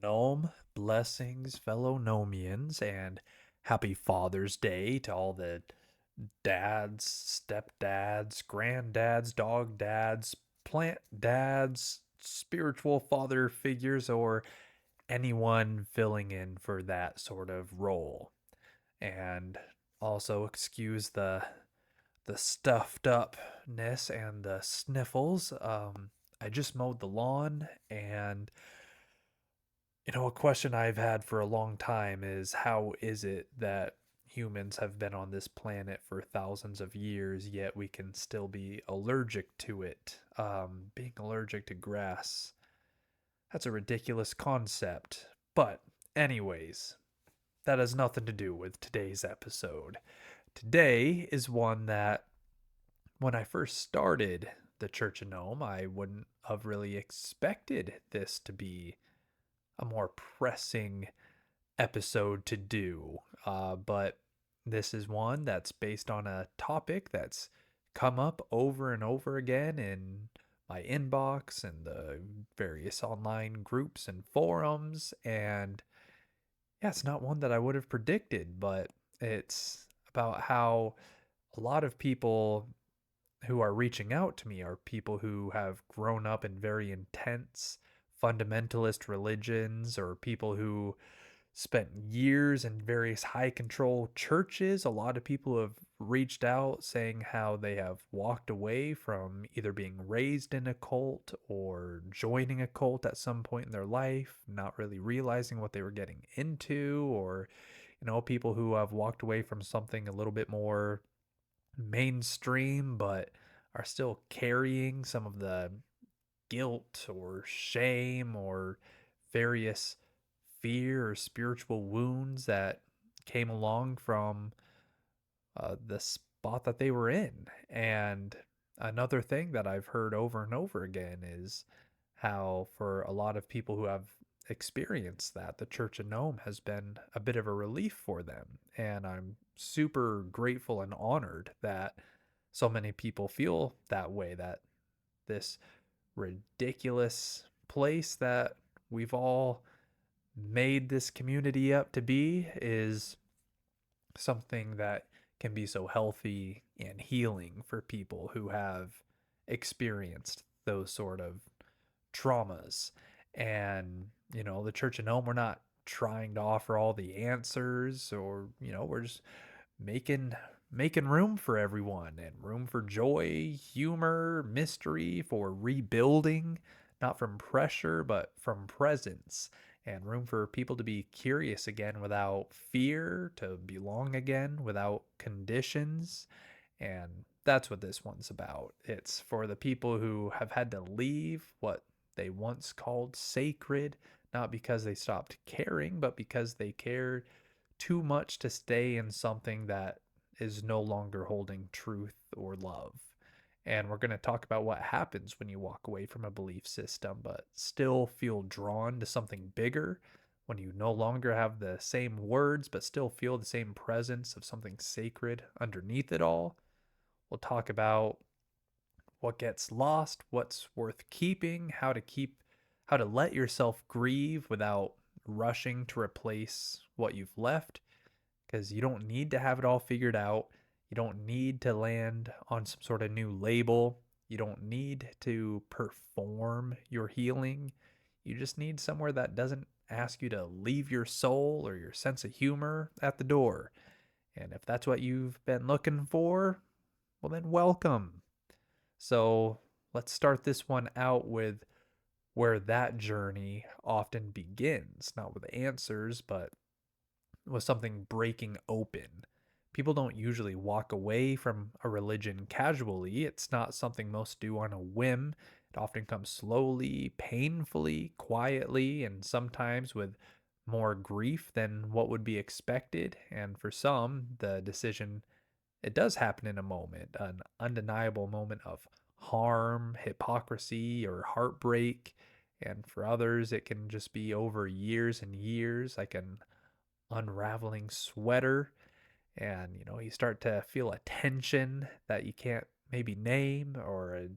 Gnome, blessings, fellow Gnomians, and happy Father's Day to all the dads, stepdads, granddads, dog dads, plant dads, spiritual father figures, or anyone filling in for that sort of role. And also excuse the stuffed upness and the sniffles. I just mowed the lawn and a question I've had for a long time is how is it that humans have been on this planet for thousands of years, yet we can still be allergic to it? Being allergic to grass, that's a ridiculous concept. But, anyways, that has nothing to do with today's episode. Today is one that, when I first started the Church of Gnome, I wouldn't have really expected this to be a more pressing episode to do. But this is one that's based on a topic that's come up over and over again in my inbox and the various online groups and forums. And yeah, it's not one that I would have predicted, but it's about how a lot of people who are reaching out to me are people who have grown up in very intense fundamentalist religions, or people who spent years in various high control churches. A lot of people have reached out saying how they have walked away from either being raised in a cult or joining a cult at some point in their life, not really realizing what they were getting into, or people who have walked away from something a little bit more mainstream but are still carrying some of the guilt or shame or various fear or spiritual wounds that came along from the spot that they were in. And another thing that I've heard over and over again is how, for a lot of people who have experienced that, the Church of Gnome has been a bit of a relief for them. And I'm super grateful and honored that so many people feel that way, that this ridiculous place that we've all made this community up to be is something that can be so healthy and healing for people who have experienced those sort of traumas. And, the Church of Gnome, we're not trying to offer all the answers, or, we're just making room for everyone, and room for joy, humor, mystery, for rebuilding, not from pressure but from presence, and room for people to be curious again without fear, to belong again without conditions. And that's what this one's about. It's for the people who have had to leave what they once called sacred, not because they stopped caring, but because they cared too much to stay in something that is no longer holding truth or love. And we're going to talk about what happens when you walk away from a belief system, but still feel drawn to something bigger, when you no longer have the same words, but still feel the same presence of something sacred underneath it all. We'll talk about what gets lost, what's worth keeping, how to let yourself grieve without rushing to replace what you've left, because you don't need to have it all figured out. You don't need to land on some sort of new label. You don't need to perform your healing. You just need somewhere that doesn't ask you to leave your soul or your sense of humor at the door. And if that's what you've been looking for, well, then welcome. So let's start this one out with where that journey often begins, not with answers, but with something breaking open. People don't usually walk away from a religion casually. It's not something most do on a whim. It often comes slowly, painfully, quietly, and sometimes with more grief than what would be expected. And for some, the decision, it does happen in a moment, an undeniable moment of harm, hypocrisy, or heartbreak. And for others, it can just be over years and years, like an unraveling sweater. And you start to feel a tension that you can't maybe name, or a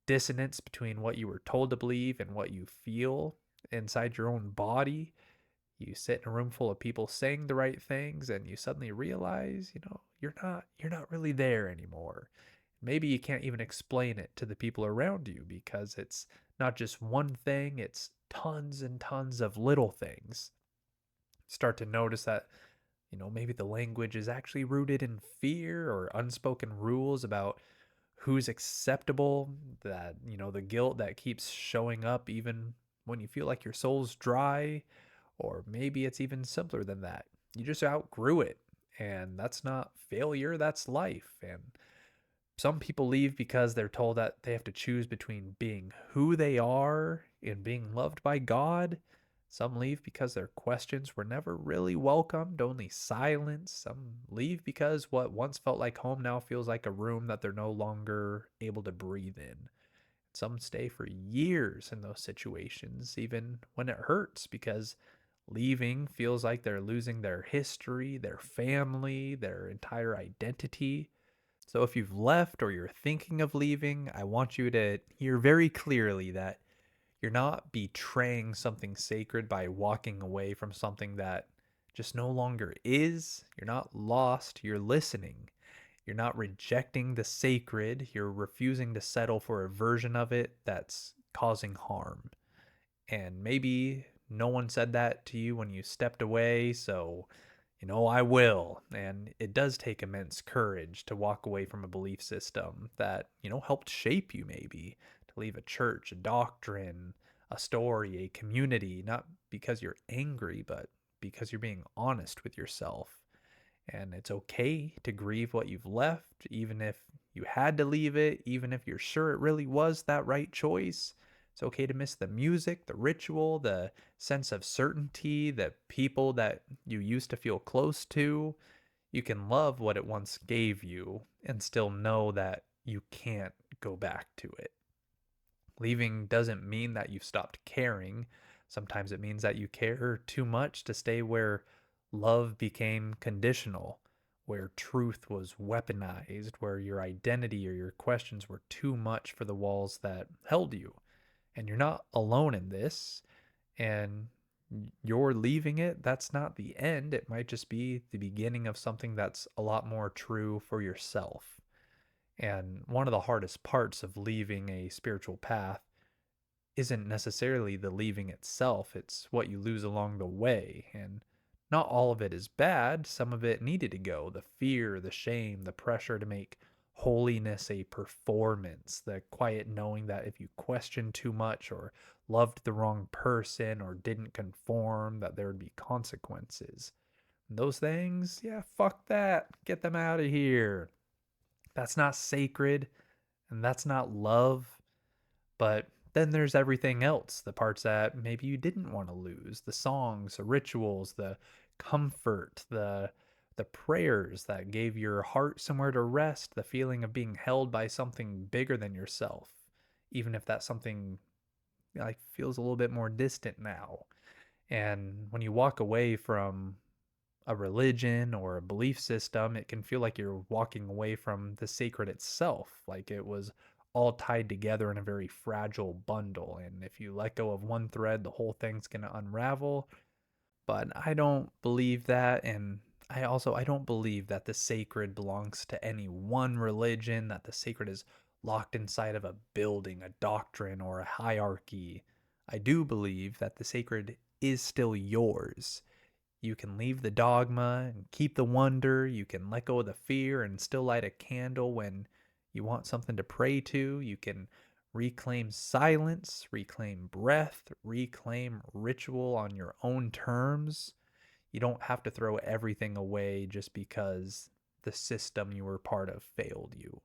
dissonance between what you were told to believe and what you feel. inside your own body. You sit in a room full of people saying the right things and you suddenly realize, you're not really there anymore. Maybe you can't even explain it to the people around you because it's not just one thing, it's tons and tons of little things. Start to notice that, maybe the language is actually rooted in fear or unspoken rules about who's acceptable, that, the guilt that keeps showing up even when you feel like your soul's dry, or maybe it's even simpler than that. You just outgrew it, and that's not failure, that's life. And some people leave because they're told that they have to choose between being who they are and being loved by God. Some leave because their questions were never really welcomed, only silence. Some leave because what once felt like home now feels like a room that they're no longer able to breathe in. Some stay for years in those situations, even when it hurts, because leaving feels like they're losing their history, their family, their entire identity. So if you've left or you're thinking of leaving, I want you to hear very clearly that you're not betraying something sacred by walking away from something that just no longer is. You're not lost, you're listening. You're not rejecting the sacred, you're refusing to settle for a version of it that's causing harm. And maybe no one said that to you when you stepped away, so I will. And it does take immense courage to walk away from a belief system that, helped shape you, maybe to leave a church, a doctrine, a story, a community, not because you're angry, but because you're being honest with yourself. And it's okay to grieve what you've left, even if you had to leave it, even if you're sure it really was that right choice. It's okay to miss the music, the ritual, the sense of certainty, the people that you used to feel close to. You can love what it once gave you and still know that you can't go back to it. Leaving doesn't mean that you've stopped caring. Sometimes it means that you care too much to stay where love became conditional, where truth was weaponized, where your identity or your questions were too much for the walls that held you. And you're not alone in this. And you're leaving it. That's not the end. It might just be the beginning of something that's a lot more true for yourself. And one of the hardest parts of leaving a spiritual path isn't necessarily the leaving itself, it's what you lose along the way. And not all of it is bad, some of it needed to go. The fear, the shame, the pressure to make holiness a performance, the quiet knowing that if you questioned too much or loved the wrong person or didn't conform, that there would be consequences. And those things, yeah, fuck that. Get them out of here. That's not sacred and that's not love. But then there's everything else, the parts that maybe you didn't want to lose, the songs, the rituals, the comfort, the prayers that gave your heart somewhere to rest, the feeling of being held by something bigger than yourself, even if that something like feels a little bit more distant now. And when you walk away from a religion or a belief system, it can feel like you're walking away from the sacred itself, like it was all tied together in a very fragile bundle. And if you let go of one thread, the whole thing's going to unravel. But I don't believe that. And I don't believe that the sacred belongs to any one religion, that the sacred is locked inside of a building, a doctrine, or a hierarchy. I do believe that the sacred is still yours. You can leave the dogma and keep the wonder. You can let go of the fear and still light a candle when you want something to pray to. You can reclaim silence, reclaim breath, reclaim ritual on your own terms. You don't have to throw everything away just because the system you were part of failed you.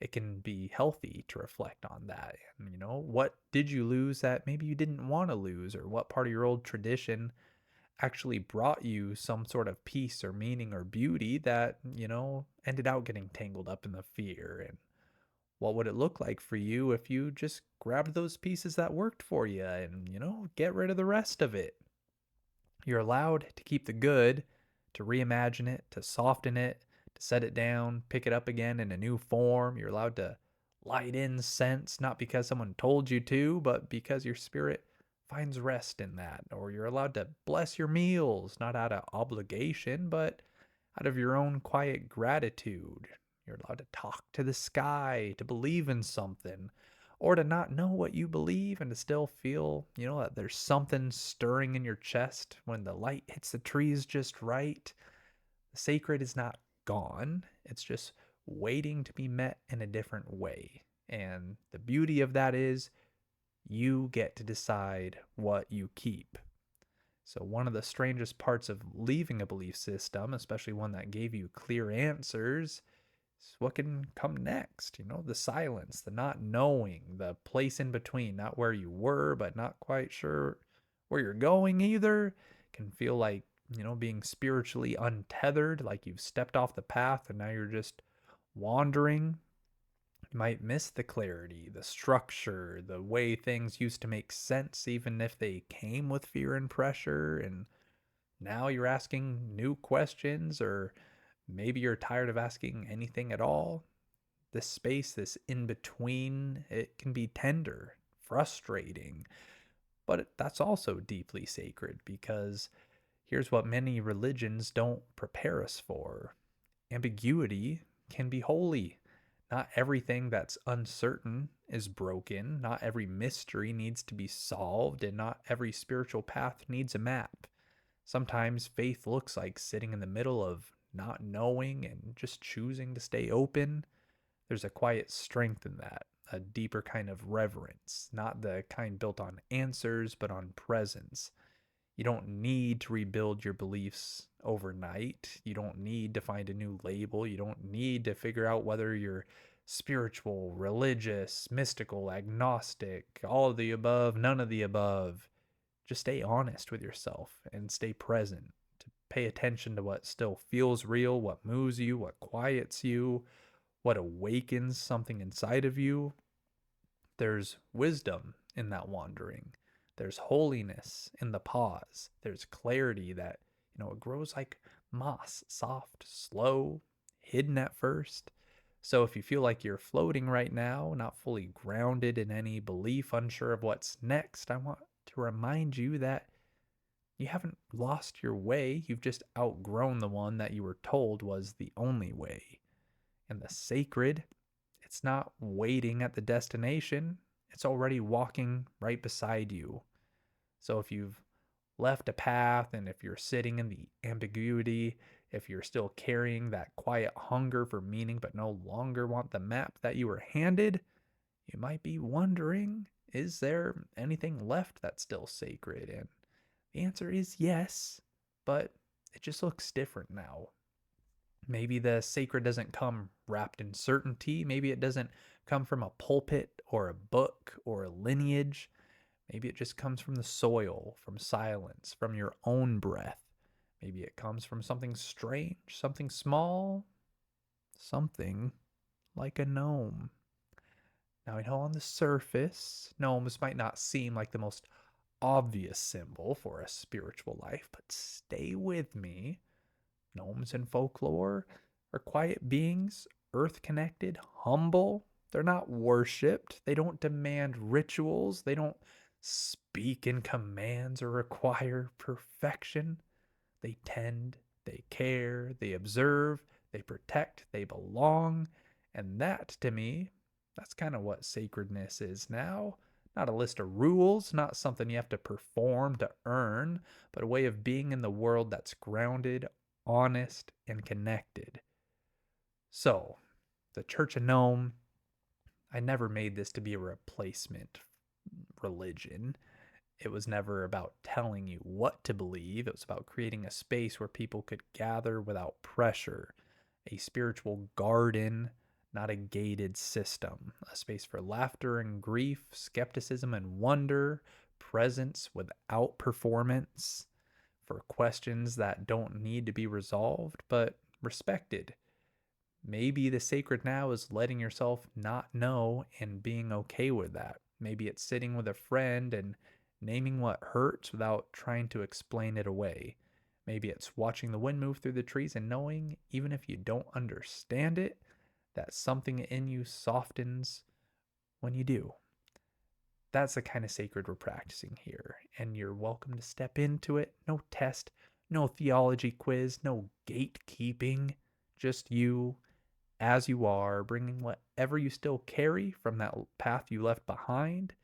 It can be healthy to reflect on that. And, what did you lose that maybe you didn't want to lose, or what part of your old tradition actually brought you some sort of peace or meaning or beauty that, ended out getting tangled up in the fear? And what would it look like for you if you just grabbed those pieces that worked for you and, get rid of the rest of it? You're allowed to keep the good, to reimagine it, to soften it, to set it down, pick it up again in a new form. You're allowed to light incense, not because someone told you to, but because your spirit finds rest in that. Or you're allowed to bless your meals, not out of obligation, but out of your own quiet gratitude. You're allowed to talk to the sky, to believe in something, or to not know what you believe and to still feel, that there's something stirring in your chest when the light hits the trees just right. The sacred is not gone, it's just waiting to be met in a different way. And the beauty of that is you get to decide what you keep. So, one of the strangest parts of leaving a belief system, especially one that gave you clear answers, is what can come next. The silence, the not knowing, the place in between, not where you were, but not quite sure where you're going either, can feel like, being spiritually untethered, like you've stepped off the path and now you're just wandering. You might miss the clarity, the structure, the way things used to make sense, even if they came with fear and pressure. And now you're asking new questions, or maybe you're tired of asking anything at all. This space, this in between, it can be tender, frustrating, but that's also deeply sacred because here's what many religions don't prepare us for: ambiguity can be holy. Not everything that's uncertain is broken. Not every mystery needs to be solved, and not every spiritual path needs a map. Sometimes faith looks like sitting in the middle of not knowing and just choosing to stay open. There's a quiet strength in that, a deeper kind of reverence, not the kind built on answers, but on presence. You don't need to rebuild your beliefs overnight. You don't need to find a new label. You don't need to figure out whether you're spiritual, religious, mystical, agnostic, all of the above, none of the above. Just stay honest with yourself and stay present. To pay attention to what still feels real, what moves you, what quiets you, what awakens something inside of you. There's wisdom in that wandering. There's holiness in the pause. There's clarity that, it grows like moss, soft, slow, hidden at first. So if you feel like you're floating right now, not fully grounded in any belief, unsure of what's next, I want to remind you that you haven't lost your way. You've just outgrown the one that you were told was the only way. And the sacred, it's not waiting at the destination, it's already walking right beside you. So if you've left a path and if you're sitting in the ambiguity, if you're still carrying that quiet hunger for meaning but no longer want the map that you were handed, you might be wondering, is there anything left that's still sacred? And the answer is yes, but it just looks different now. Maybe the sacred doesn't come wrapped in certainty. Maybe it doesn't come from a pulpit or a book or a lineage. Maybe it just comes from the soil, from silence, from your own breath. Maybe it comes from something strange, something small, something like a gnome. Now, I know on the surface, gnomes might not seem like the most obvious symbol for a spiritual life, but stay with me. Gnomes in folklore are quiet beings, earth connected, humble. They're not worshipped. They don't demand rituals. They don't speak in commands or require perfection. They tend, they care, they observe, they protect, they belong. And that, to me, that's kind of what sacredness is now. Not a list of rules, not something you have to perform to earn, but a way of being in the world that's grounded, honest, and connected. So, the Church of Gnome, I never made this to be a replacement religion. It was never about telling you what to believe. It was about creating a space where people could gather without pressure, a spiritual garden, not a gated system, a space for laughter and grief, skepticism and wonder, presence without performance, for questions that don't need to be resolved, but respected. Maybe the sacred now is letting yourself not know and being okay with that. Maybe it's sitting with a friend and naming what hurts without trying to explain it away. Maybe it's watching the wind move through the trees and knowing, even if you don't understand it, that something in you softens when you do. That's the kind of sacred we're practicing here, and you're welcome to step into it. No test, no theology quiz, no gatekeeping, just you as you are, bringing whatever you still carry from that path you left behind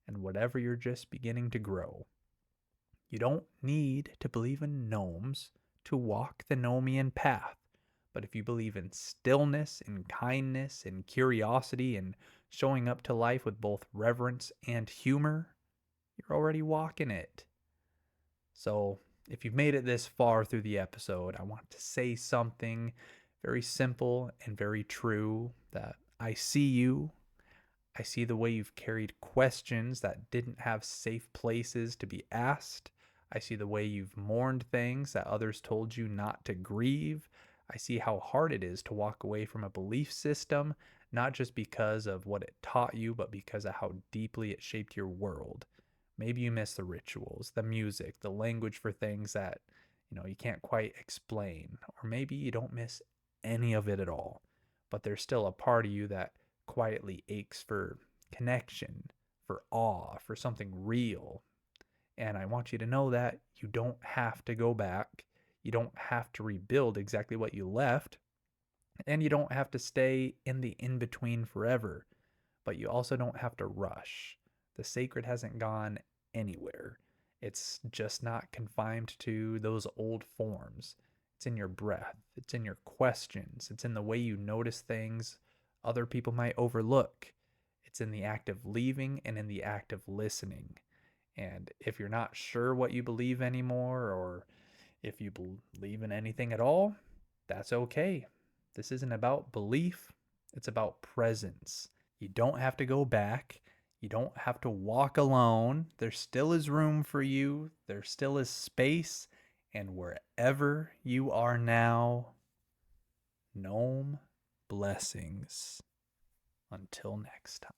and whatever you're just beginning to grow. You don't need to believe in gnomes to walk the gnomian path, but if you believe in stillness, in kindness, in curiosity, and showing up to life with both reverence and humor, you're already walking it. So, if you've made it this far through the episode, I want to say something very simple and very true, that I see you. I see the way you've carried questions that didn't have safe places to be asked. I see the way you've mourned things that others told you not to grieve. I see how hard it is to walk away from a belief system, not just because of what it taught you, but because of how deeply it shaped your world. Maybe you miss the rituals, the music, the language for things that, you can't quite explain. Or maybe you don't miss any of it at all, but there's still a part of you that quietly aches for connection, for awe, for something real. And I want you to know that you don't have to go back. You don't have to rebuild exactly what you left. And you don't have to stay in the in between forever. But you also don't have to rush. The sacred hasn't gone anywhere. It's just not confined to those old forms. It's in your breath, it's in your questions, it's in the way you notice things other people might overlook. It's in the act of leaving and in the act of listening. And if you're not sure what you believe anymore, or if you believe in anything at all, that's okay. This isn't about belief, it's about presence. You don't have to go back. You don't have to walk alone. There still is room for you. There still is space. And wherever you are now, gnome blessings. Until next time.